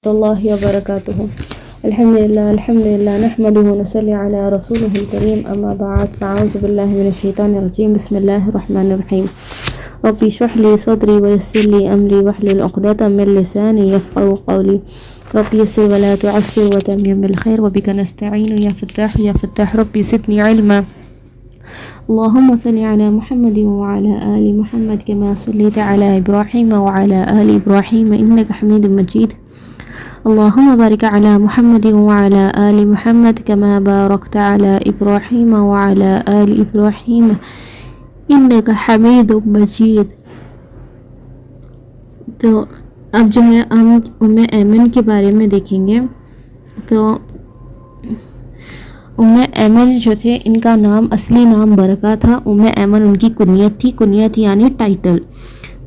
الله وبركاته. الحمد لله نحمده ونصلي على رسوله الكريم. أما بعد فأعوذ بالله من الشيطان الرجيم. بسم الله الرحمن الرحيم. رب اشرح لي صدري ويسر لي أمري واحلل عقدة من لساني يفقهوا قولي. رب يسر ولا تعسر وتمم بالخير وبك نستعين يا فتاح ربي زدني علما. اللهم صل على محمد وعلى آل محمد كما صليت على إبراهيم وعلى آل إبراهيم إنك حميد مجيد. اللهم بارك على محمد وعلى آل محمد كما باركت على إبراهيم وعلى آل إبراهيم إنك حميد مجيد. تو اب جو ہے ہم ایمن کے بارے میں دیکھیں گے. تو ایمن جو تھے ان کا نام اصلی نام برکہ تھا. ایمن ان کی کنیت تھی یعنی ٹائٹل.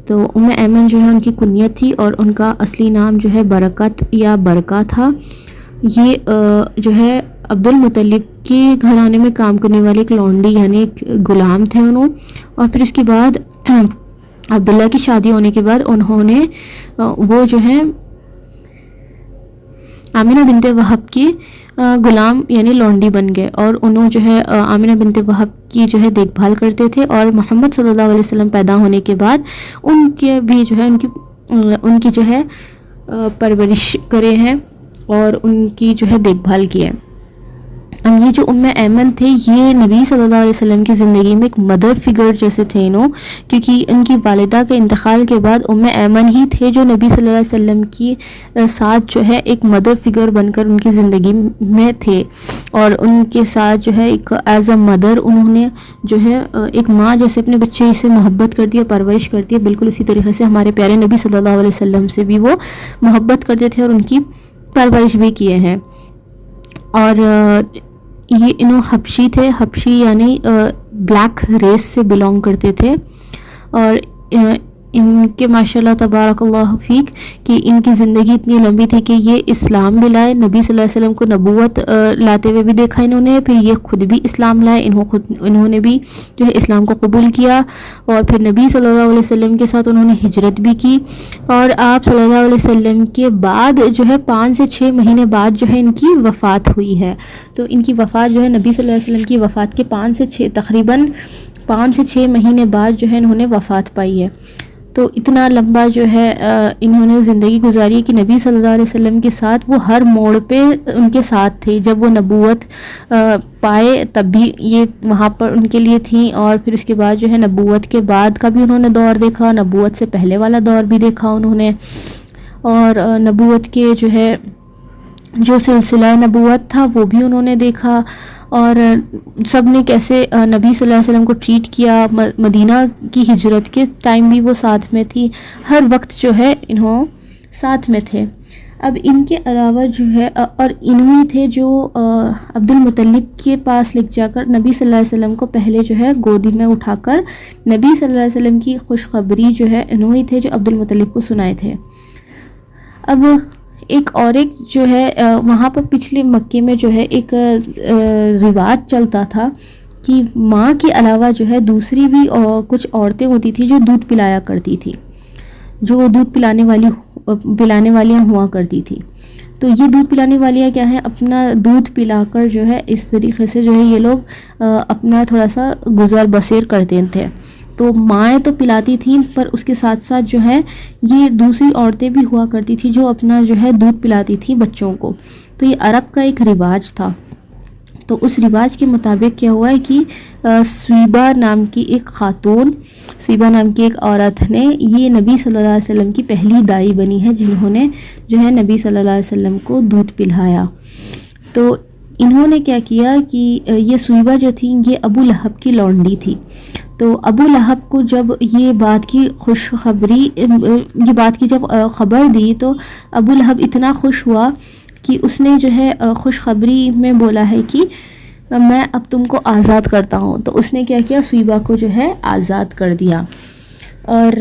تو ایمن جو ہے ان کی کنیت تھی اور ان کا اصلی نام جو ہے برکت یا برکہ تھا. یہ جو ہے عبد المطلب کے گھرانے میں کام کرنے والے ایک لونڈی یعنی ایک غلام تھے انہوں. اور پھر اس کے بعد عبداللہ کی شادی ہونے کے بعد انہوں نے وہ جو ہے آمینہ بنت وہب کی غلام یعنی لونڈی بن گئے اور انہوں جو ہے آمینہ بنت وہب کی جو ہے دیکھ بھال کرتے تھے. اور محمد صلی اللہ علیہ وسلم پیدا ہونے کے بعد ان کے بھی جو ہے ان کی جو ہے پرورش کرے ہیں اور ان کی جو ہے دیکھ بھال کی ہے. یہ جو ایمن تھے یہ نبی صلی اللہ علیہ وسلم کی زندگی میں ایک مدر فگر جیسے تھے کیونکہ ان کی والدہ کے انتقال کے بعد ایمن ہی تھے جو نبی صلی اللہ علیہ وسلم کی ساتھ جو ہے ایک مدر فگر بن کر ان کی زندگی میں تھے. اور ان کے ساتھ جو ہے ایک ایز اے مدر انہوں نے جو ہے ایک ماں جیسے اپنے بچے سے محبت کرتی ہے پرورش کرتی ہے. بالکل اسی طریقے سے ہمارے پیارے نبی صلی اللہ علیہ وسلم سے بھی وہ محبت کرتے تھے اور ان کی پرورش بھی کیے ہیں. اور یہ حبشی تھے. حبشی یعنی بلیک ریس سے بلانگ کرتے تھے. اور ان کے ماشاءاللہ تبارک اللہ فیک کہ ان کی زندگی اتنی لمبی تھی کہ یہ اسلام بھی لائے. نبی صلی اللہ علیہ وسلم کو نبوت لاتے ہوئے بھی دیکھا انہوں نے. پھر یہ خود بھی اسلام لائے. انہوں نے بھی جو ہے اسلام کو قبول کیا اور پھر نبی صلی اللہ علیہ وسلم کے ساتھ انہوں نے ہجرت بھی کی. اور آپ صلی اللہ علیہ وسلم کے بعد جو ہے 5 سے 6 مہینے بعد جو ہے ان کی وفات ہوئی ہے. تو ان کی وفات جو ہے نبی صلی اللہ علیہ وسلم کی وفات کے تقریباً 5 سے 6 مہینے بعد جو ہے انہوں نے وفات پائی ہے. تو اتنا لمبا جو ہے انہوں نے زندگی گزاری کہ نبی صلی اللہ علیہ وسلم کے ساتھ وہ ہر موڑ پہ ان کے ساتھ تھے. جب وہ نبوت پائے تب بھی یہ وہاں پر ان کے لیے تھیں. اور پھر اس کے بعد جو ہے نبوت کے بعد کا بھی انہوں نے دور دیکھا. نبوت سے پہلے والا دور بھی دیکھا انہوں نے. اور نبوت کے جو ہے جو سلسلہ نبوت تھا وہ بھی انہوں نے دیکھا. اور سب نے کیسے نبی صلی اللہ علیہ وسلم کو ٹریٹ کیا. مدینہ کی ہجرت کے ٹائم بھی وہ ساتھ میں تھی. ہر وقت جو ہے انہوں ساتھ میں تھے. اب ان کے علاوہ جو ہے اور انہی تھے جو عبد المطلب کے پاس لے جا کر نبی صلی اللہ علیہ وسلم کو پہلے جو ہے گودی میں اٹھا کر نبی صلی اللہ علیہ وسلم کی خوشخبری جو ہے انہی تھے جو عبد المطلب کو سنائے تھے. اب ایک جو ہے وہاں پر پچھلے مکے میں جو ہے ایک رواج چلتا تھا کہ ماں کے علاوہ جو ہے دوسری بھی کچھ عورتیں ہوتی تھی جو دودھ پلایا کرتی تھی, جو دودھ پلانے والیاں ہوا کرتی تھی. تو یہ دودھ پلانے والیاں کیا ہے اپنا دودھ پلا کر جو ہے اس طریقے سے جو ہے یہ لوگ اپنا تھوڑا سا گزر بسر کرتے تھے. تو مائیں تو پلاتی تھیں پر اس کے ساتھ ساتھ جو ہے یہ دوسری عورتیں بھی ہوا کرتی تھی جو اپنا جو ہے دودھ پلاتی تھیں بچوں کو. تو یہ عرب کا ایک رواج تھا. تو اس رواج کے مطابق کیا ہوا ہے کہ سویبہ نام کی ایک عورت نے یہ نبی صلی اللہ علیہ وسلم کی پہلی دائی بنی ہے جنہوں نے جو ہے نبی صلی اللہ علیہ وسلم کو دودھ پلایا. تو انہوں نے کیا کیا کہ یہ سویبہ جو تھی یہ ابو لہب کی لونڈی تھی. تو ابو لہب کو جب یہ بات کی جب خبر دی تو ابو لہب اتنا خوش ہوا کہ اس نے جو ہے خوشخبری میں بولا ہے کہ میں اب تم کو آزاد کرتا ہوں. تو اس نے کیا کیا سویبہ کو جو ہے آزاد کر دیا. اور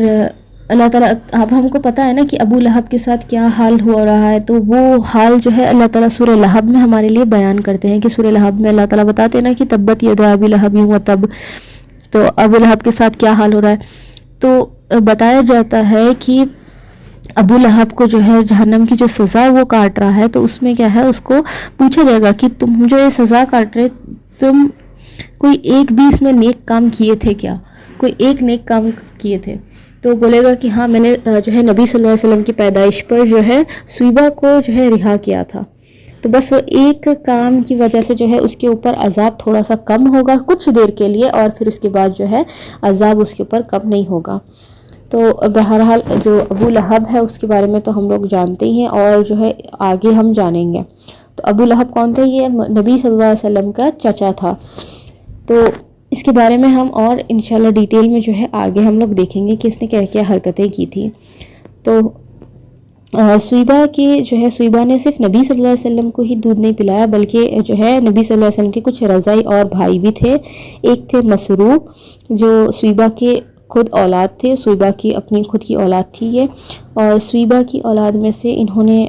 اللہ تعالیٰ اب ہم کو پتہ ہے نا کہ ابو لہب کے ساتھ کیا حال ہو رہا ہے. تو وہ حال جو ہے اللہ تعالیٰ سورہ لہب میں ہمارے لیے بیان کرتے ہیں کہ سورہ لہب میں اللہ تعالیٰ بتاتے ہیں نا کہ تبت یدا ابی لہب وتب. تو ابو لہب کے ساتھ کیا حال ہو رہا ہے. تو بتایا جاتا ہے کہ ابو لہب کو جو ہے جہنم کی جو سزا وہ کاٹ رہا ہے، تو اس میں کیا ہے، اس کو پوچھا جائے گا کہ تم جو یہ سزا کاٹ رہے، تم کوئی ایک بھی اس میں نیک کام کیے تھے کیا، کوئی ایک نیک کام کیے تھے؟ تو بولے گا کہ ہاں میں نے جو ہے نبی صلی اللہ علیہ وسلم کی پیدائش پر جو ہے سویبا کو جو ہے رہا کیا تھا، تو بس وہ ایک کام کی وجہ سے جو ہے اس کے اوپر عذاب تھوڑا سا کم ہوگا کچھ دیر کے لیے، اور پھر اس کے بعد جو ہے عذاب اس کے اوپر کم نہیں ہوگا۔ تو بہرحال جو ابو لہب ہے اس کے بارے میں تو ہم لوگ جانتے ہی ہیں، اور جو ہے آگے ہم جانیں گے۔ تو ابو لہب کون تھا؟ یہ نبی صلی اللہ علیہ وسلم کا چچا تھا۔ تو اس کے بارے میں ہم اور انشاءاللہ ڈیٹیل میں جو ہے آگے ہم لوگ دیکھیں گے کہ اس نے کیا کیا حرکتیں کی تھی۔ تو سویبا کی جو ہے، سویبا نے صرف نبی صلی اللہ علیہ وسلم کو ہی دودھ نہیں پلایا، بلکہ جو ہے نبی صلی اللہ علیہ وسلم کے کچھ رضائی اور بھائی بھی تھے۔ ایک تھے مسروق، جو سویبا کے خود اولاد تھے، سویبا کی اپنی خود کی اولاد تھی یہ، اور سویبا کی اولاد میں سے انہوں نے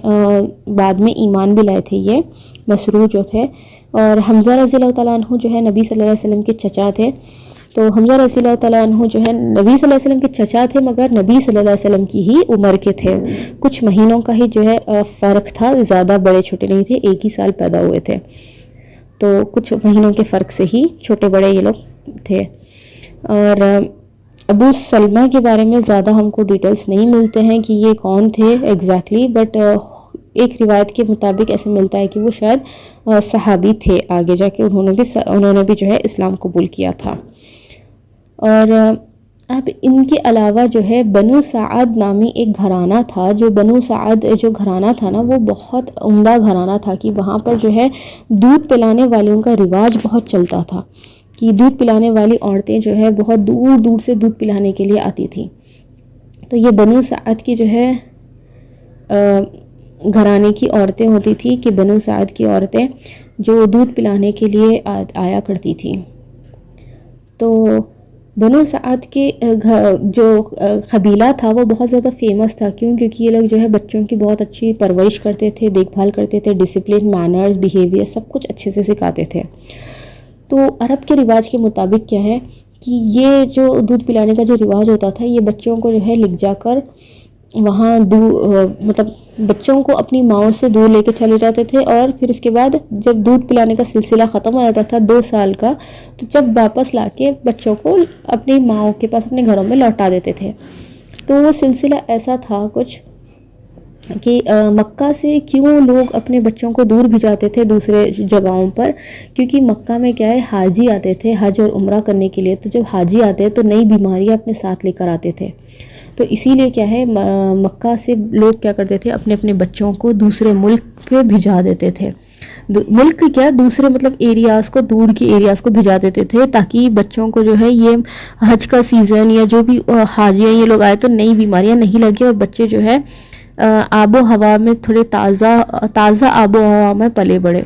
بعد میں ایمان بھی لائے تھے یہ مسروق جو تھے۔ اور حمزہ رضی اللہ تعالیٰ عنہ جو ہے نبی صلی اللہ علیہ وسلم کے چچا تھے۔ تو حمزہ رضی اللہ تعالیٰ عنہ جو ہے نبی صلی اللہ علیہ وسلم کے چچا تھے، مگر نبی صلی اللہ علیہ وسلم کی ہی عمر کے تھے، کچھ مہینوں کا ہی جو ہے فرق تھا، زیادہ بڑے چھوٹے نہیں تھے، ایک ہی سال پیدا ہوئے تھے، تو کچھ مہینوں کے فرق سے ہی چھوٹے بڑے یہ لوگ تھے۔ اور ابو سلمہ کے بارے میں زیادہ ہم کو ڈیٹیلز نہیں ملتے ہیں کہ یہ کون تھے ایگزیکٹلی، بٹ ایک روایت کے مطابق ایسے ملتا ہے کہ وہ شاید صحابی تھے، آگے جا کے انہوں نے بھی جو ہے اسلام قبول کیا تھا۔ اور اب ان کے علاوہ جو ہے بنو سعد نامی ایک گھرانہ تھا، جو بنو سعد جو گھرانہ تھا نا، وہ بہت عمدہ گھرانہ تھا، کہ وہاں پر جو ہے دودھ پلانے والیوں کا رواج بہت چلتا تھا، کہ دودھ پلانے والی عورتیں جو ہے بہت دور دور سے دودھ پلانے کے لیے آتی تھیں۔ تو یہ بنو سعد کی جو ہے گھرانے کی عورتیں ہوتی تھی، کہ بنو سعد کی عورتیں جو دودھ پلانے کے لیے آیا کرتی تھیں۔ تو بنو سعد کے جو قبیلہ تھا وہ بہت زیادہ فیمس تھا، کیونکہ یہ لوگ جو ہے بچوں کی بہت اچھی پرورش کرتے تھے، دیکھ بھال کرتے تھے، ڈسپلن، مینرز، بیہیویئر سب کچھ اچھے سے سکھاتے تھے۔ تو عرب کے رواج کے مطابق کیا ہے کہ یہ جو دودھ پلانے کا جو رواج ہوتا تھا، یہ بچوں کو جو ہے لے جا کر وہاں مطلب بچوں کو اپنی ماؤں سے دور لے کے چلے جاتے تھے، اور پھر اس کے بعد جب دودھ پلانے کا سلسلہ ختم ہو جاتا تھا 2 سال کا، تو جب واپس لا کے بچوں کو اپنی ماؤں کے پاس اپنے گھروں میں لوٹا دیتے تھے۔ تو وہ سلسلہ ایسا تھا کچھ کہ مکہ سے کیوں لوگ اپنے بچوں کو دور بھجاتے تھے دوسرے جگہوں پر، کیونکہ مکہ میں کیا ہے حاجی آتے تھے حج اور عمرہ کرنے کے لیے، تو جب حاجی آتے تو نئی بیماریاں اپنے ساتھ لے کر آتے تھے، تو اسی لیے کیا ہے مکہ سے لوگ کیا کرتے تھے، اپنے اپنے بچوں کو دوسرے ملک پہ بھجا دیتے تھے، ملک کیا دوسرے مطلب ایریاز کو، دور کی ایریاز کو بھجا دیتے تھے، تاکہ بچوں کو جو ہے یہ حج کا سیزن یا جو بھی حاجیاں یہ لوگ آئے تو نئی بیماریاں نہیں لگے، اور بچے جو ہے آب و ہوا میں تھوڑے تازہ آب و ہوا میں پلے بڑھے،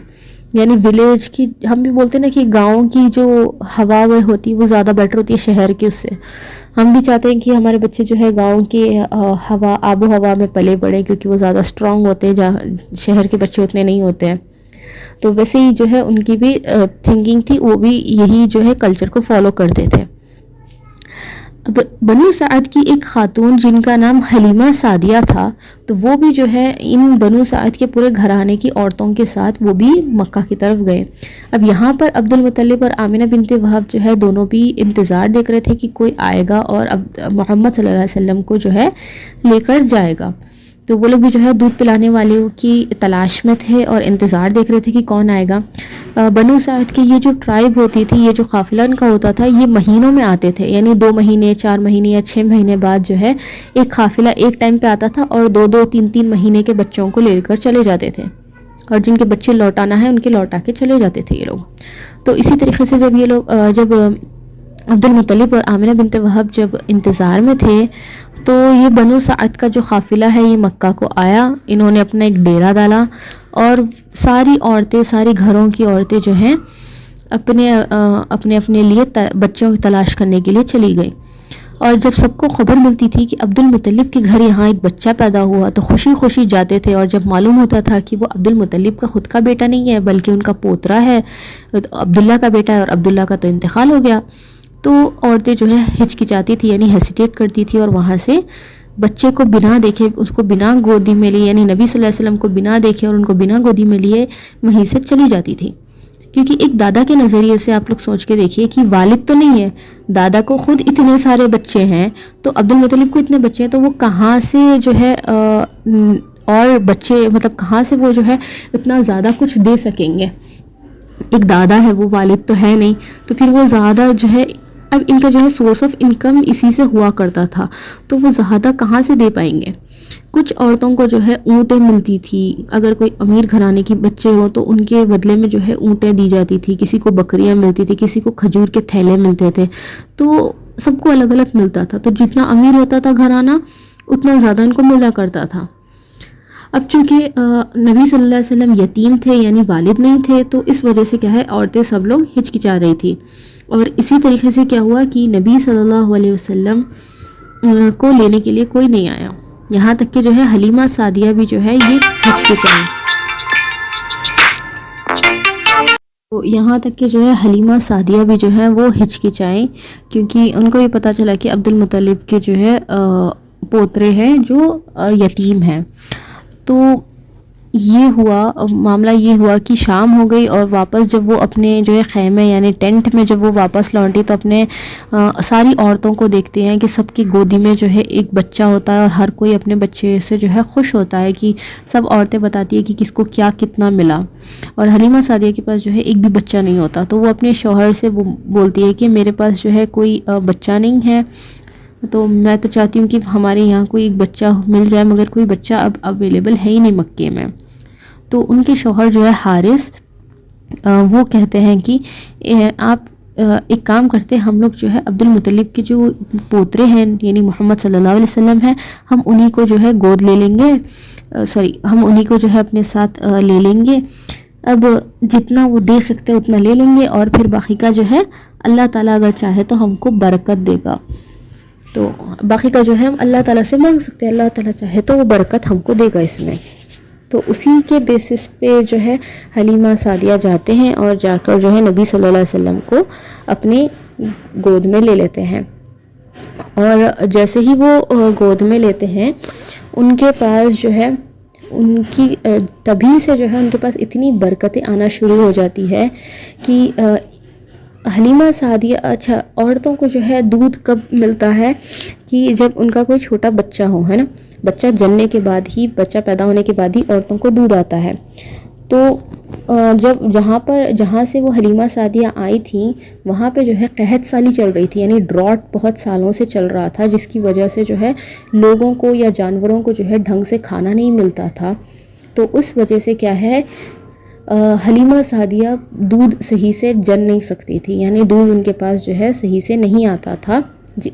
یعنی ولیج کی ہم بھی بولتے ہیں نا کہ گاؤں کی جو ہوا ہوتی وہ زیادہ بیٹر ہوتی ہے شہر کے، اس سے ہم بھی چاہتے ہیں کہ ہمارے بچے جو ہے گاؤں کی آب و ہوا میں پلے بڑھے، کیونکہ وہ زیادہ اسٹرانگ ہوتے ہیں، جہاں شہر کے بچے اتنے نہیں ہوتے ہیں۔ تو ویسے ہی جو ہے ان کی بھی تھنکنگ تھی، وہ بھی یہی جو ہے کلچر کو فالو کرتے تھے۔ اب بنو سعد کی ایک خاتون جن کا نام حلیمہ سعدیہ تھا، تو وہ بھی جو ہے ان بنو سعد کے پورے گھرانے کی عورتوں کے ساتھ وہ بھی مکہ کی طرف گئے۔ اب یہاں پر عبد المطلب اور آمنہ بنت وہب جو ہے دونوں بھی انتظار دیکھ رہے تھے کہ کوئی آئے گا اور اب محمد صلی اللہ علیہ وسلم کو جو ہے لے کر جائے گا، تو وہ لوگ بھی جو ہے دودھ پلانے والوں کی تلاش میں تھے اور انتظار دیکھ رہے تھے کہ کون آئے گا۔ بنو سعد کی یہ جو ٹرائب ہوتی تھی، یہ جو قافلہ ان کا ہوتا تھا، یہ مہینوں میں آتے تھے، یعنی 2 مہینے 4 مہینے یا 6 مہینے بعد جو ہے ایک قافلہ ایک ٹائم پہ آتا تھا، اور 2 3 مہینے کے بچوں کو لے کر چلے جاتے تھے، اور جن کے بچے لوٹانا ہے ان کے لوٹا کے چلے جاتے تھے یہ لوگ۔ تو اسی طریقے سے جب عبد المطلب اور آمنہ بنت وہب جب انتظار میں تھے، تو یہ بنو سعد کا جو قافلہ ہے یہ مکہ کو آیا، انہوں نے اپنا ایک ڈیرا ڈالا، اور ساری عورتیں، ساری گھروں کی عورتیں جو ہیں اپنے لیے بچوں کی تلاش کرنے کے لیے چلی گئی۔ اور جب سب کو خبر ملتی تھی کہ عبد المطلب کے گھر یہاں ایک بچہ پیدا ہوا، تو خوشی خوشی جاتے تھے، اور جب معلوم ہوتا تھا کہ وہ عبد المطلب کا خود کا بیٹا نہیں ہے بلکہ ان کا پوترا ہے، عبداللہ کا بیٹا ہے، اور عبداللہ کا تو انتقال ہو گیا، تو عورتیں جو ہے ہچکچاتی تھی، یعنی ہیسیٹیٹ کرتی تھی، اور وہاں سے بچے کو بنا دیکھے، اس کو بنا گودی میں لیے، یعنی نبی صلی اللہ علیہ وسلم کو بنا دیکھے اور ان کو بنا گودی میں لیے وہیں سے چلی جاتی تھی. کیونکہ ایک دادا کے نظریے سے آپ لوگ سوچ کے دیکھیے کہ والد تو نہیں ہے، دادا کو خود اتنے سارے بچے ہیں، تو عبد المطلب کو اتنے بچے ہیں، تو وہ کہاں سے جو ہے اور بچے مطلب کہاں سے وہ جو ہے اتنا زیادہ کچھ دے سکیں گے. ایک دادا ہے، وہ والد تو ہے نہیں، تو پھر وہ زیادہ جو ہے، اب ان کا جو ہے سورس آف انکم اسی سے ہوا کرتا تھا، تو وہ زیادہ کہاں سے دے پائیں گے. کچھ عورتوں کو جو ہے اونٹیں ملتی تھی، اگر کوئی امیر گھرانے کی بچے ہو تو ان کے بدلے میں جو ہے اونٹیں دی جاتی تھی، کسی کو بکریاں ملتی تھی، کسی کو کھجور کے تھیلے ملتے تھے، تو سب کو الگ الگ ملتا تھا. تو جتنا امیر ہوتا تھا گھرانہ اتنا زیادہ ان کو ملا کرتا تھا. اب چونکہ نبی صلی اللہ علیہ وسلم یتیم تھے، یعنی والد نہیں تھے، تو اس وجہ سے کیا ہے عورتیں سب لوگ ہچکچا رہی تھی. اور اسی طریقے سے کیا ہوا کہ نبی صلی اللہ علیہ وسلم کو لینے کے لیے کوئی نہیں آیا، یہاں تک کہ جو ہے حلیمہ سعدیہ بھی جو ہے یہ ہچکچائیں. تو یہاں تک کہ جو ہے حلیمہ سعدیہ بھی جو ہے وہ ہچکچائیں، کیونکہ ان کو یہ پتہ چلا کہ عبد المطلب کے جو ہے پوترے ہیں جو یتیم ہیں. تو یہ ہوا معاملہ، یہ ہوا کہ شام ہو گئی، اور واپس جب وہ اپنے جو ہے خیمے یعنی ٹینٹ میں جب وہ واپس لوٹی تو اپنے ساری عورتوں کو دیکھتے ہیں کہ سب کی گودی میں جو ہے ایک بچہ ہوتا ہے، اور ہر کوئی اپنے بچے سے جو ہے خوش ہوتا ہے، کہ سب عورتیں بتاتی ہیں کہ کس کو کیا کتنا ملا. اور حلیمہ سعدیہ کے پاس جو ہے ایک بھی بچہ نہیں ہوتا، تو وہ اپنے شوہر سے وہ بولتی ہے کہ میرے پاس جو ہے کوئی بچہ نہیں ہے، تو میں تو چاہتی ہوں کہ ہمارے یہاں کوئی ایک بچہ مل جائے، مگر کوئی بچہ اب اویلیبل ہے ہی نہیں مکے میں. تو ان کے شوہر جو ہے حارث وہ کہتے ہیں کہ آپ ایک کام کرتے، ہم لوگ جو ہے عبد المطلب کے جو پوترے ہیں یعنی محمد صلی اللہ علیہ وسلم ہیں، ہم انہی کو جو ہے گود لے لیں گے، ہم انہی کو جو ہے اپنے ساتھ لے لیں گے. اب جتنا وہ دے سکتے اتنا لے لیں گے، اور پھر باقی کا جو ہے اللہ تعالیٰ اگر چاہے تو ہم کو برکت دے گا. تو باقی کا جو ہے ہم اللہ تعالیٰ سے مانگ سکتے ہیں، اللہ تعالیٰ چاہے تو وہ برکت ہم کو دے گا اس میں. تو اسی کے بیسس پہ جو ہے حلیمہ سعدیہ جاتے ہیں، اور جا کر جو ہے نبی صلی اللہ علیہ وسلم کو اپنی گود میں لے لیتے ہیں. اور جیسے ہی وہ گود میں لیتے ہیں، ان کے پاس جو ہے ان کی تبھی سے جو ہے ان کے پاس اتنی برکتیں آنا شروع ہو جاتی ہے کہ حلیمہ سعدیہ، اچھا عورتوں کو جو ہے دودھ کب ملتا ہے کہ جب ان کا کوئی چھوٹا بچہ ہو، ہے نا، بچہ جننے کے بعد ہی، بچہ پیدا ہونے کے بعد ہی عورتوں کو دودھ آتا ہے. تو جب جہاں سے وہ حلیمہ سعدیہ آئی تھیں وہاں پہ جو ہے قحط سالی چل رہی تھی، یعنی ڈراٹ بہت سالوں سے چل رہا تھا، جس کی وجہ سے جو ہے لوگوں کو یا جانوروں کو جو ہے ڈھنگ سے کھانا نہیں ملتا تھا. تو اس وجہ سے کیا ہے حلیمہ سعدیہ دودھ صحیح سے جن نہیں سکتی تھی، یعنی دودھ ان کے پاس جو ہے صحیح سے نہیں آتا تھا.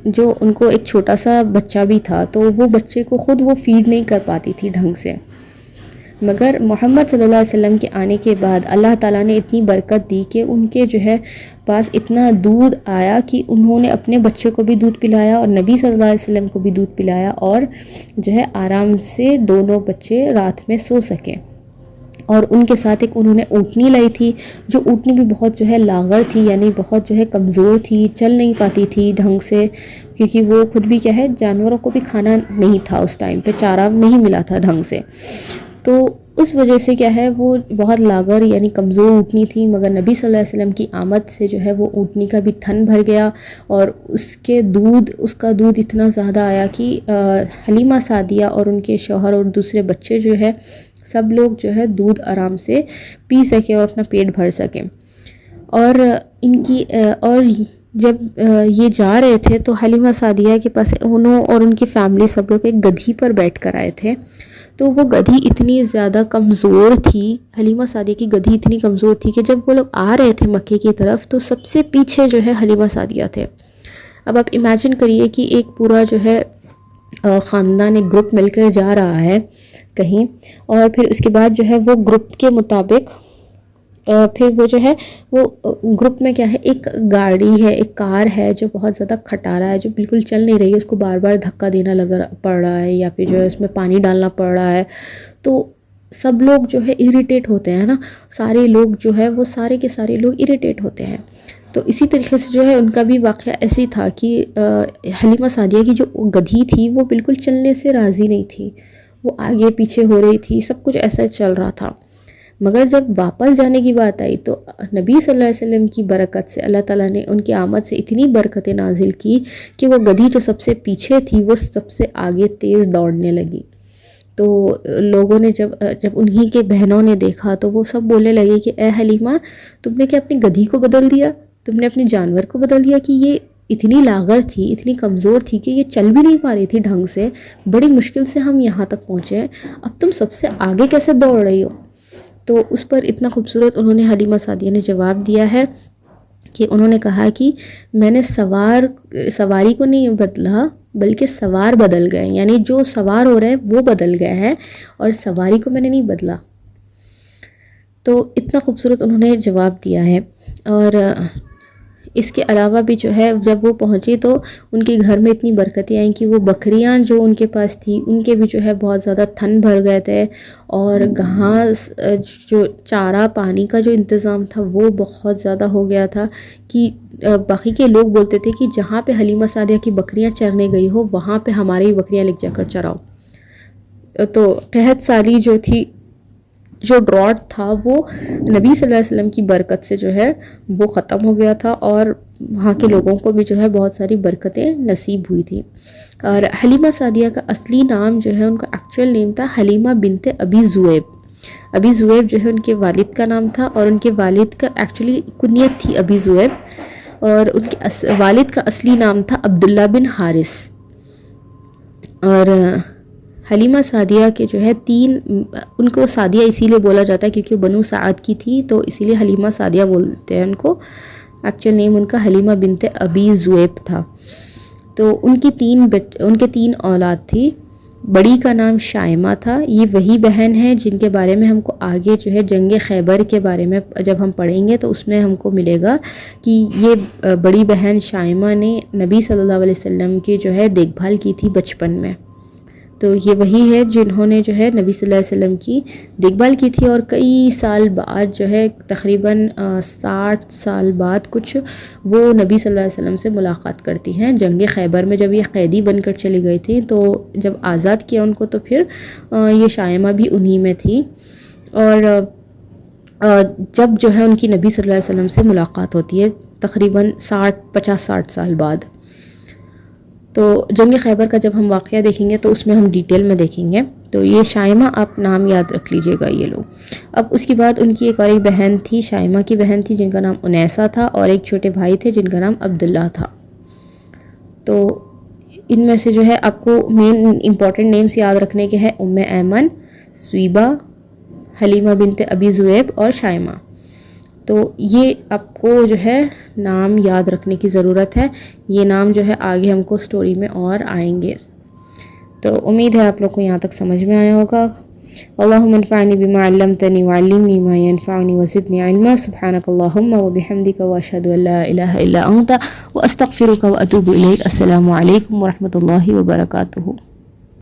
جو ان کو ایک چھوٹا سا بچہ بھی تھا، تو وہ بچے کو خود وہ فیڈ نہیں کر پاتی تھی ڈھنگ سے. مگر محمد صلی اللہ علیہ وسلم کے آنے کے بعد اللہ تعالیٰ نے اتنی برکت دی کہ ان کے جو ہے پاس اتنا دودھ آیا کہ انہوں نے اپنے بچے کو بھی دودھ پلایا اور نبی صلی اللہ علیہ وسلم کو بھی دودھ پلایا، اور جو ہے آرام سے دونوں بچے رات میں سو سکیں. اور ان کے ساتھ ایک انہوں نے اونٹنی لائی تھی، جو اونٹنی بھی بہت جو ہے لاغر تھی، یعنی بہت جو ہے کمزور تھی، چل نہیں پاتی تھی ڈھنگ سے، کیونکہ وہ خود بھی کیا ہے جانوروں کو بھی کھانا نہیں تھا، اس ٹائم پہ چارہ نہیں ملا تھا ڈھنگ سے. تو اس وجہ سے کیا ہے وہ بہت لاغر یعنی کمزور اونٹنی تھی. مگر نبی صلی اللہ علیہ وسلم کی آمد سے جو ہے وہ اونٹنی کا بھی تھن بھر گیا، اور اس کا دودھ اتنا زیادہ آیا کہ حلیمہ سعدیہ اور ان کے شوہر اور دوسرے بچے جو ہے سب لوگ جو ہے دودھ آرام سے پی سکے اور اپنا پیٹ بھر سکیں. اور جب یہ جا رہے تھے تو حلیمہ سعدیہ کے پاس انہوں اور ان کی فیملی سب لوگ ایک گدھی پر بیٹھ کر آئے تھے. تو وہ گدھی اتنی زیادہ کمزور تھی، حلیمہ سعدیہ کی گدھی اتنی کمزور تھی کہ جب وہ لوگ آ رہے تھے مکے کی طرف تو سب سے پیچھے جو ہے حلیمہ سعدیہ تھے. اب آپ امیجن کریے کہ ایک پورا جو ہے خاندان ایک گروپ مل کر جا رہا ہے کہیں، اور پھر اس کے بعد جو ہے وہ گروپ کے مطابق پھر وہ جو ہے وہ گروپ میں کیا ہے ایک گاڑی ہے، ایک کار ہے جو بہت زیادہ کھٹارا ہے، جو بالکل چل نہیں رہی ہے، اس کو بار بار دھکا دینا پڑ رہا ہے، یا پھر جو ہے اس میں پانی ڈالنا پڑ رہا ہے. تو سب لوگ جو ہے اریٹیٹ ہوتے ہیں نا، سارے لوگ جو ہے وہ سارے کے سارے لوگ اریٹیٹ ہوتے ہیں. تو اسی طریقے سے جو ہے ان کا بھی واقعہ ایسے تھا کہ حلیمہ سعدیہ کی جو گدھی تھی وہ بالکل چلنے سے راضی نہیں تھی، وہ آگے پیچھے ہو رہی تھی، سب کچھ ایسا چل رہا تھا. مگر جب واپس جانے کی بات آئی تو نبی صلی اللہ علیہ وسلم کی برکت سے اللہ تعالیٰ نے ان کی آمد سے اتنی برکتیں نازل کی کہ وہ گدھی جو سب سے پیچھے تھی وہ سب سے آگے تیز دوڑنے لگی. تو لوگوں نے جب انہی کے بہنوں نے دیکھا تو وہ سب بولنے لگے کہ اے حلیمہ، تم نے کیا اپنی گدھی کو بدل دیا، تم نے اپنے جانور کو بدل دیا، کہ یہ اتنی لاغر تھی، اتنی کمزور تھی کہ یہ چل بھی نہیں پا رہی تھی ڈھنگ سے، بڑی مشکل سے ہم یہاں تک پہنچے، اب تم سب سے آگے کیسے دوڑ رہی ہو. تو اس پر اتنا خوبصورت انہوں نے حلیمہ سعدیہ نے جواب دیا ہے کہ انہوں نے کہا کہ میں نے سواری کو نہیں بدلا بلکہ سوار بدل گئے، یعنی جو سوار ہو رہا ہے وہ بدل گیا ہے اور سواری کو میں نے نہیں بدلا. تو اتنا خوبصورت انہوں نے جواب دیا ہے. اور اس کے علاوہ بھی جو ہے جب وہ پہنچی تو ان کے گھر میں اتنی برکتیں آئیں کہ وہ بکریاں جو ان کے پاس تھی ان کے بھی جو ہے بہت زیادہ تھن بھر گئے تھے، اور گھاس جو چارہ پانی کا جو انتظام تھا وہ بہت زیادہ ہو گیا تھا کہ باقی کے لوگ بولتے تھے کہ جہاں پہ حلیمہ سعدیہ کی بکریاں چرنے گئی ہو وہاں پہ ہماری بکریاں لے جا کر چراؤ. تو قحط سالی جو تھی، جو ڈراٹ تھا، وہ نبی صلی اللہ علیہ وسلم کی برکت سے جو ہے وہ ختم ہو گیا تھا، اور وہاں کے لوگوں کو بھی جو ہے بہت ساری برکتیں نصیب ہوئی تھی. اور حلیمہ سعدیہ کا اصلی نام جو ہے، ان کا ایکچوئل نیم تھا حلیمہ بنت ابی ذؤیب. ابی ذؤیب جو ہے ان کے والد کا نام تھا، اور ان کے والد کا ایکچولی کنیت تھی ابی ذؤیب، اور ان کے والد کا اصلی نام تھا عبداللہ بن حارث. اور حلیمہ سعدیہ کے جو ہے ان کو سعدیہ اسی لیے بولا جاتا ہے کیونکہ وہ بنو سعد کی تھی، تو اسی لیے حلیمہ سعدیہ بولتے ہیں ان کو. ایکچوئل نیم ان کا حلیمہ بنت ابی ذؤیب تھا. تو ان کے 3 اولاد تھی. بڑی کا نام شائمہ تھا. یہ وہی بہن ہے جن کے بارے میں ہم کو آگے جو ہے جنگ خیبر کے بارے میں جب ہم پڑھیں گے تو اس میں ہم کو ملے گا کہ یہ بڑی بہن شائمہ نے نبی صلی اللہ علیہ وسلم کی جو ہے دیکھ بھال کی تھی بچپن میں. تو یہ وہی ہے جنہوں نے جو ہے نبی صلی اللہ علیہ وسلم کی دیکھ بھال کی تھی، اور کئی سال بعد جو ہے تقریباً 60 سال بعد کچھ وہ نبی صلی اللہ علیہ وسلم سے ملاقات کرتی ہیں جنگ خیبر میں. جب یہ قیدی بن کر چلی گئی تھی تو جب آزاد کیا ان کو تو پھر یہ شائمہ بھی انہی میں تھی. اور جب جو ہے ان کی نبی صلی اللہ علیہ وسلم سے ملاقات ہوتی ہے تقریباً 50-60 سال بعد. تو جنگ خیبر کا جب ہم واقعہ دیکھیں گے تو اس میں ہم ڈیٹیل میں دیکھیں گے. تو یہ شائمہ آپ نام یاد رکھ لیجئے گا یہ لوگ. اب اس کے بعد ان کی ایک اور بہن تھی، شائمہ کی بہن تھی جن کا نام انیسہ تھا، اور ایک چھوٹے بھائی تھے جن کا نام عبداللہ تھا. تو ان میں سے جو ہے آپ کو مین امپورٹنٹ نیمز یاد رکھنے کے ہیں: ام ایمن، سویبہ، حلیمہ بنت ابی ذؤیب اور شائمہ. تو یہ آپ کو جو ہے نام یاد رکھنے کی ضرورت ہے. یہ نام جو ہے آگے ہم کو سٹوری میں اور آئیں گے. تو امید ہے آپ لوگ کو یہاں تک سمجھ میں آیا ہوگا. اللہم انفعنی بما علمتنی وعلمنی ما ینفعنی وزدنی علما. سبحانک اللہم وبحمدک واشہد ان لا الہ الا انت واستغفرک واتوب الیک. السلام علیکم ورحمۃ اللہ وبرکاتہ.